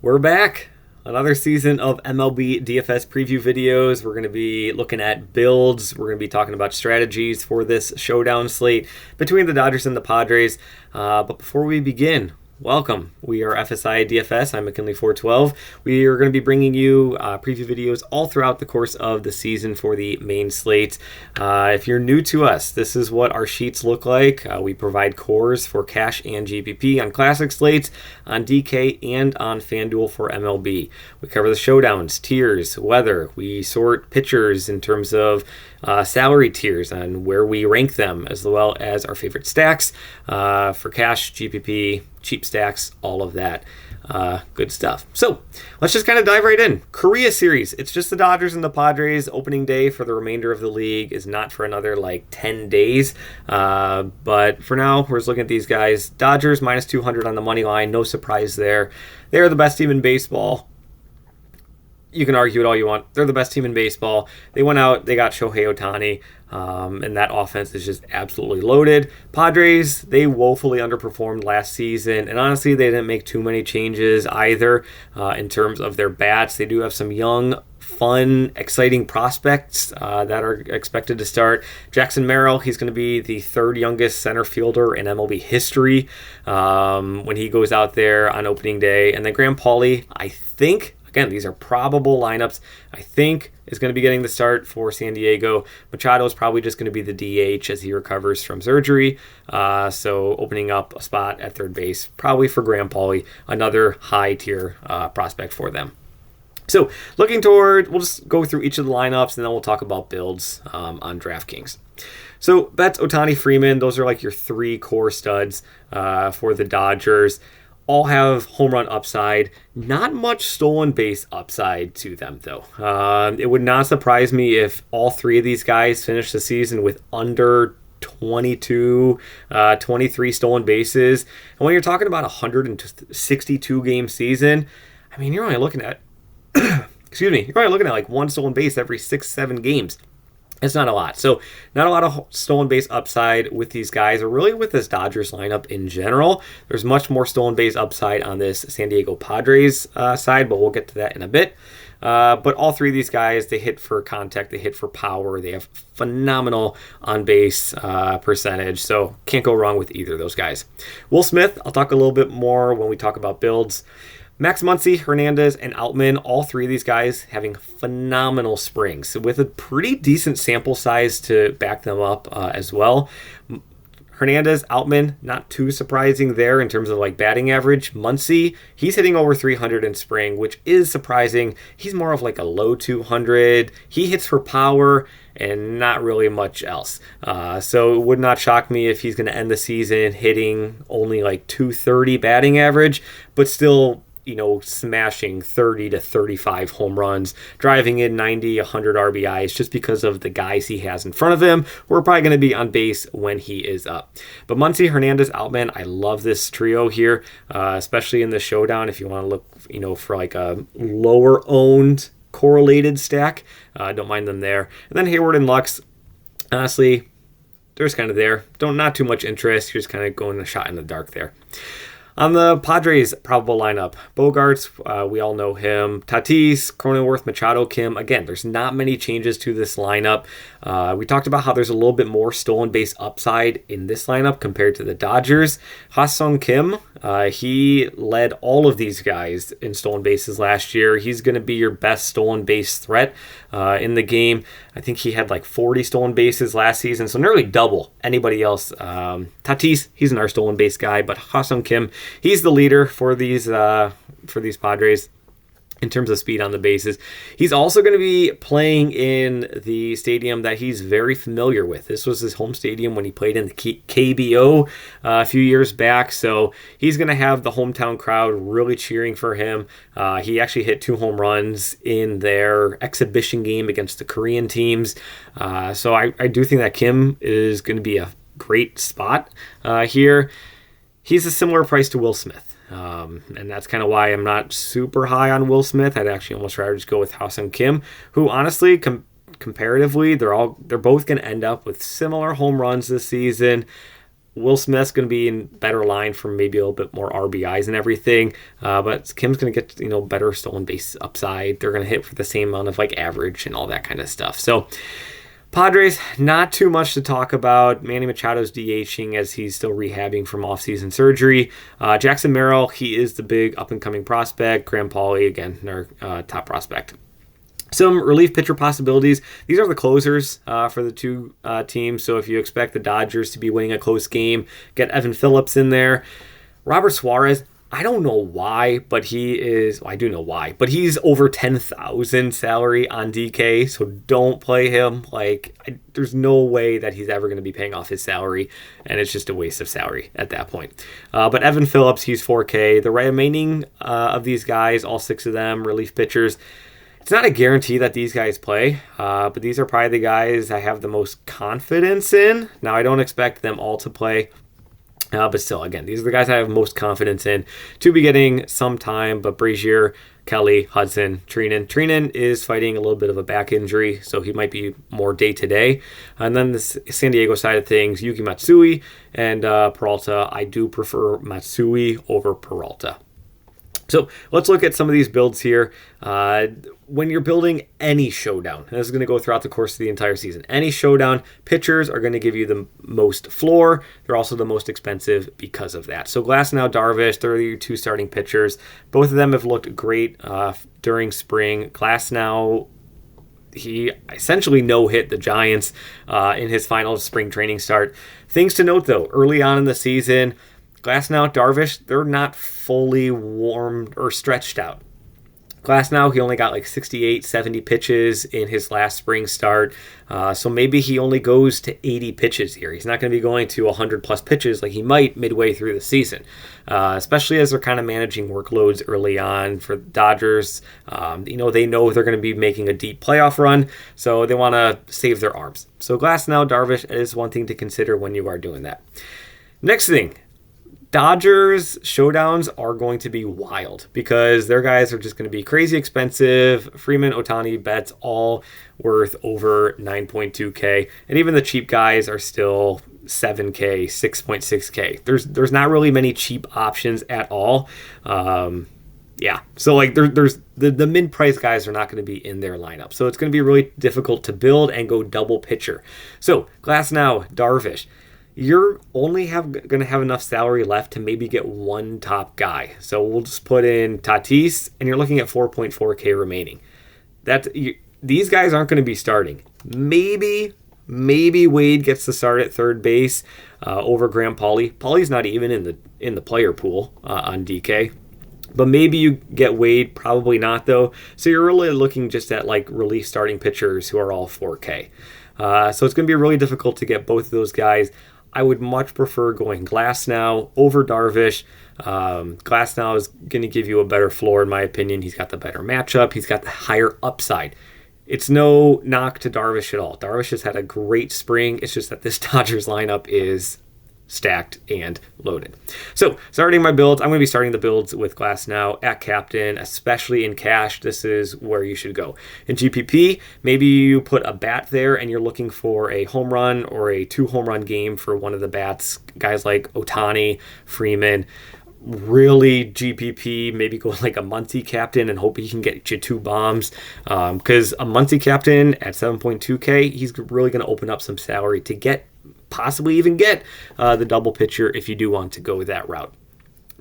We're back. Another season of MLB DFS preview videos. We're going to be looking at builds. We're going to be talking about strategies for this showdown slate between the Dodgers and the Padres. But before we begin, welcome. We are FSi DFS. I'm McKinley412. We are going to be bringing you preview videos all throughout the course of the season for the main slate. If you're new to us, this is what our sheets look like. We provide cores for cash and GPP on classic slates, on DK, and on FanDuel for MLB. We cover the showdowns, tiers, weather. We sort pitchers in terms of salary tiers and where we rank them, as well as our favorite stacks for cash, GPP, cheap stacks, all of that good stuff. So let's just kind of dive right in. Korea series. It's just the Dodgers and the Padres. Opening day for the remainder of the league is not for another 10 days. But for now, we're just looking at these guys. Dodgers minus 200 on the money line. No surprise there. They are the best team in baseball. You can argue it all you want. They're the best team in baseball. They went out, they got Shohei Ohtani, and that offense is just absolutely loaded. Padres, they woefully underperformed last season, and honestly, they didn't make too many changes either in terms of their bats. They do have some young, fun, exciting prospects that are expected to start. Jackson Merrill, he's going to be the third youngest center fielder in MLB history when he goes out there on opening day. And then Graham Pauley, I think, again, these are probable lineups, I think is going to be getting the start for San Diego. Machado is probably just going to be the DH as he recovers from surgery. So opening up a spot at third base, probably for Graham Pauley, another high-tier prospect for them. So looking toward, we'll just go through each of the lineups, and then we'll talk about builds on DraftKings. So Betts, Ohtani, Freeman, those are like your three core studs for the Dodgers. All have home run upside. Not much stolen base upside to them, though. It would not surprise me if all three of these guys finish the season with under 22, 23 stolen bases. And when you're talking about a 162 game season, I mean, you're only looking at, you're only looking at one stolen base every 6-7 games. It's not a lot. So not a lot of stolen base upside with these guys, or really with this Dodgers lineup in general. There's much more stolen base upside on this San Diego Padres side, but we'll get to that in a bit. But all three of these guys, they hit for contact, they hit for power, they have phenomenal on-base percentage, so can't go wrong with either of those guys. Will Smith, I'll talk a little bit more when we talk about builds. Max Muncy, Hernandez, and Outman, all three of these guys having phenomenal springs with a pretty decent sample size to back them up as well. Hernandez, Outman, not too surprising there in terms of batting average. Muncy, he's hitting over 300 in spring, which is surprising. He's more of a low 200. He hits for power and not really much else. So it would not shock me if he's going to end the season hitting only 230 batting average, but still smashing 30 to 35 home runs, driving in 90, 100 RBIs just because of the guys he has in front of him. We're probably going to be on base when he is up. But Muncy, Hernandez, Outman, I love this trio here, especially in the showdown. If you want to look, for a lower owned correlated stack, don't mind them there. And then Hayward and Lux, honestly, they're just kind of there. Not too much interest. You're just kind of going a shot in the dark there. On the Padres probable lineup, Bogarts, we all know him. Tatis, Cronenworth, Machado, Kim. Again, there's not many changes to this lineup. We talked about how there's a little bit more stolen base upside in this lineup compared to the Dodgers. Ha-Sung Kim, he led all of these guys in stolen bases last year. He's going to be your best stolen base threat in the game. I think he had 40 stolen bases last season, so nearly double anybody else. Tatis, he's another stolen base guy, but Ha-Sung Kim, he's the leader for these Padres in terms of speed on the bases. He's also going to be playing in the stadium that he's very familiar with. This was his home stadium when he played in the KBO a few years back, so he's going to have the hometown crowd really cheering for him. He actually hit 2 home runs in their exhibition game against the Korean teams, so I do think that Kim is going to be a great spot here. He's a similar price to Will Smith. And that's kind of why I'm not super high on Will Smith. I'd actually almost rather just go with Ha-Sung Kim, who honestly, comparatively, they're both going to end up with similar home runs this season. Will Smith's going to be in better line for maybe a little bit more RBIs and everything, but Kim's going to get better stolen base upside. They're going to hit for the same amount of like average and all that kind of stuff. So Padres, not too much to talk about. Manny Machado's DHing as he's still rehabbing from offseason surgery. Jackson Merrill, he is the big up-and-coming prospect. Graham Pauley, again, our top prospect. Some relief pitcher possibilities. These are the closers for the two teams. So if you expect the Dodgers to be winning a close game, get Evan Phillips in there. Robert Suarez, I don't know why, but he is, well, I do know why, but he's over 10,000 salary on DK, so don't play him. There's no way that he's ever going to be paying off his salary, and it's just a waste of salary at that point. But Evan Phillips, he's 4K. The remaining of these guys, all 6 of them, relief pitchers, it's not a guarantee that these guys play, but these are probably the guys I have the most confidence in. Now, I don't expect them all to play. But still, again, these are the guys I have most confidence in to be getting some time. But Brazier, Kelly, Hudson, Treinen. Treinen is fighting a little bit of a back injury, so he might be more day-to-day. And then the San Diego side of things, Yuki Matsui and Peralta. I do prefer Matsui over Peralta. So let's look at some of these builds here. When you're building any showdown, and this is going to go throughout the course of the entire season, any showdown, pitchers are going to give you the most floor. They're also the most expensive because of that. So Glasnow, Darvish, they're your 2 starting pitchers. Both of them have looked great during spring. Glasnow, he essentially no-hit the Giants in his final spring training start. Things to note, though, early on in the season, Glasnow, Darvish, they're not fully warmed or stretched out. Glasnow, he only got like 68, 70 pitches in his last spring start. So maybe he only goes to 80 pitches here. He's not going to be going to 100 plus pitches like he might midway through the season, especially as they're kind of managing workloads early on for the Dodgers. They know they're going to be making a deep playoff run, so they want to save their arms. So Glasnow, Darvish is one thing to consider when you are doing that. Next thing, Dodgers showdowns are going to be wild because their guys are just going to be crazy expensive. Freeman, Ohtani, Betts, all worth over 9.2K. And even the cheap guys are still 7K, 6.6K. There's not really many cheap options at all. So there's the mid-price guys are not going to be in their lineup. So it's going to be really difficult to build and go double pitcher. So Glasnow, Darvish, you're only going to have enough salary left to maybe get one top guy. So we'll just put in Tatis, and you're looking at 4.4K remaining. These guys aren't going to be starting. Maybe Wade gets the start at third base over Graham Pauley. Pauley's not even in the player pool on DK. But maybe you get Wade, probably not though. So you're really looking just at like relief starting pitchers who are all 4K. So it's going to be really difficult to get both of those guys. I would much prefer going Glasnow over Darvish. Glasnow is going to give you a better floor, in my opinion. He's got the better matchup. He's got the higher upside. It's no knock to Darvish at all. Darvish has had a great spring. It's just that this Dodgers lineup is stacked and loaded. So starting my builds, I'm going to be starting the builds with Glasnow at captain, especially in cash. This is where you should go. In GPP, maybe you put a bat there and you're looking for a home run or a 2 home run game for one of the bats, guys like Ohtani, Freeman. Really GPP, maybe go like a Muncy captain and hope he can get you 2 bombs, because a Muncy captain at 7.2K, he's really going to open up some salary to possibly even get the double pitcher if you do want to go that route.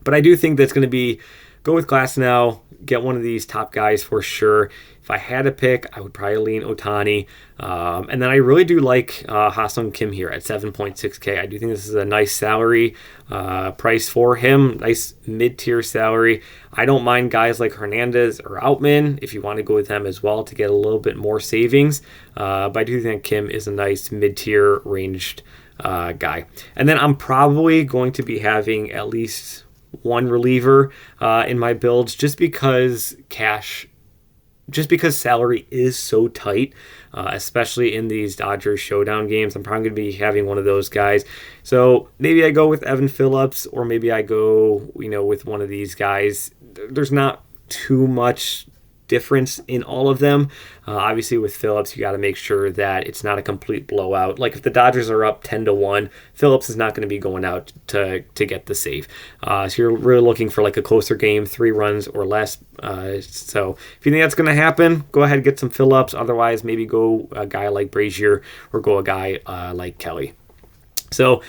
But I do think that's going to be go with Glasnow, get one of these top guys for sure. If I had to pick, I would probably lean Ohtani. And then I really do like Ha-Seong Kim here at 7.6K. I do think this is a nice salary price for him, nice mid-tier salary. I don't mind guys like Hernandez or Outman if you want to go with them as well to get a little bit more savings. But I do think Kim is a nice mid-tier ranged guy. And then I'm probably going to be having at least one reliever in my builds just because salary is so tight, especially in these Dodgers showdown games. I'm probably going to be having one of those guys. So maybe I go with Evan Phillips, or maybe I go, with one of these guys. There's not too much difference in all of them. Obviously, with Phillips, you got to make sure that it's not a complete blowout. Like if the Dodgers are up 10-1, Phillips is not going to be going out to get the save. So you're really looking for like a closer game, 3 runs or less. So if you think that's going to happen, go ahead and get some Phillips. Otherwise, maybe go a guy like Brazier or go a guy like Kelly. So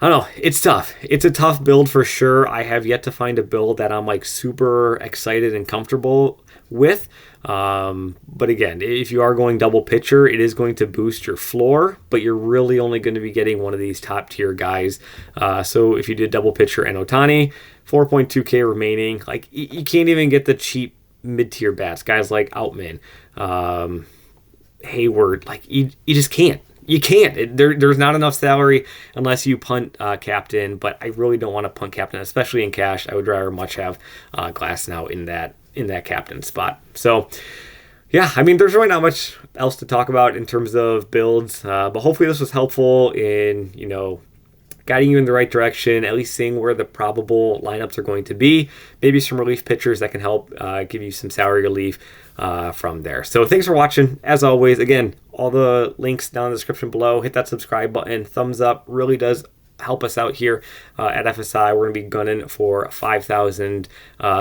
I don't know. It's tough. It's a tough build for sure. I have yet to find a build that I'm like super excited and comfortable with. But again, if you are going double pitcher, it is going to boost your floor, but you're really only going to be getting one of these top tier guys. So if you did double pitcher and Ohtani, 4.2K remaining, like you can't even get the cheap mid-tier bats, guys like Outman, Hayward, like you just can't. You can't. There's not enough salary unless you punt captain, but I really don't want to punt captain, especially in cash. I would rather much have Glass now in that captain spot. So, yeah, I mean, there's really not much else to talk about in terms of builds, but hopefully this was helpful in, guiding you in the right direction, at least seeing where the probable lineups are going to be, maybe some relief pitchers that can help give you some salary relief from there. So thanks for watching. As always, again, all the links down in the description below. Hit that subscribe button. Thumbs up really does help us out here at FSi. We're going to be gunning for 5,000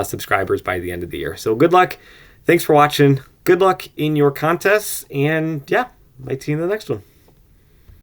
subscribers by the end of the year. So good luck. Thanks for watching. Good luck in your contests. And yeah, might see you in the next one.